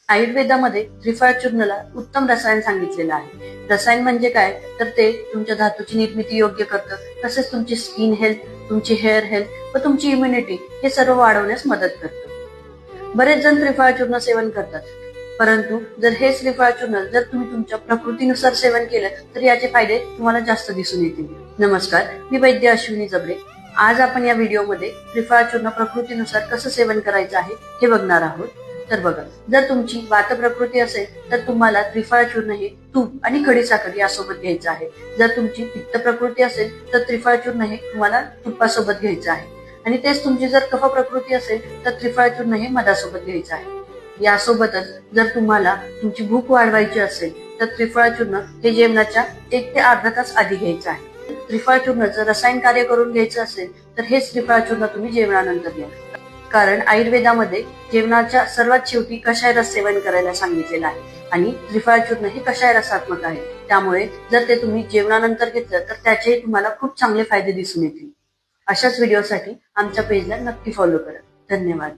आयुर्वेदामध्ये त्रिफळा चूर्णाला उत्तम रसायन सांगितलेलं आहे. रसायन म्हणजे काय, तर ते तुमच्या धातूची निर्मिती योग्य करतं, तसेच तुमची स्किन हेल्थ, तुमची हेअर हेल्थ व तुमची इम्युनिटी हे सर्व वाढवण्यास मदत करतं. बरेच जण त्रिफळा चूर्ण सेवन करतात, परंतु जर हे त्रिफळा चूर्ण जर तुम्ही तुमच्या प्रकृतीनुसार सेवन केलं तर याचे फायदे तुम्हाला जास्त दिसून येतील. नमस्कार, मी वैद्य अश्विनी जबरे. आज आपण या व्हिडिओमध्ये त्रिफळा चूर्ण प्रकृतीनुसार कसं सेवन करायचं आहे हे बघणार आहोत. तर बघा, जर तुमची वात प्रकृती असेल तर तुम्हाला त्रिफळा चूर्ण हे तूप आणि खडी साखर यासोबत घ्यायचं आहे. जर तुमची पित्त प्रकृती असेल तर त्रिफळा चूर्ण हे तुम्हाला तुपासोबत घ्यायचं आहे. आणि तेच तुमची जर कफ प्रकृती असेल तर त्रिफळा चूर्ण हे मधासोबत घ्यायचं आहे. यासोबतच जर तुम्हाला तुमची भूक वाढवायची असेल तर त्रिफळा चूर्ण हे जेवणाच्या 1 ते अर्धा तास आधी घ्यायचं आहे. त्रिफळा चूर्ण जर रसायन कार्य करून घ्यायचं असेल तर हेच त्रिफळा चूर्ण तुम्ही जेवणानंतर घ्या. कारण आयुर्वेदामध्ये जेवणाच्या सर्वात शेवटी कषाय रस सेवन करायला सांगितलेलं आहे आणि त्रिफळा चूर्ण हे कषाय रसात्मक आहे. त्यामुळे जर ते तुम्ही जेवणानंतर घेतलं तर त्याचे तुम्हाला खूप चांगले फायदे दिसून येतील. अशाच व्हिडिओसाठी आमच्या पेजला नक्की फॉलो करा. धन्यवाद.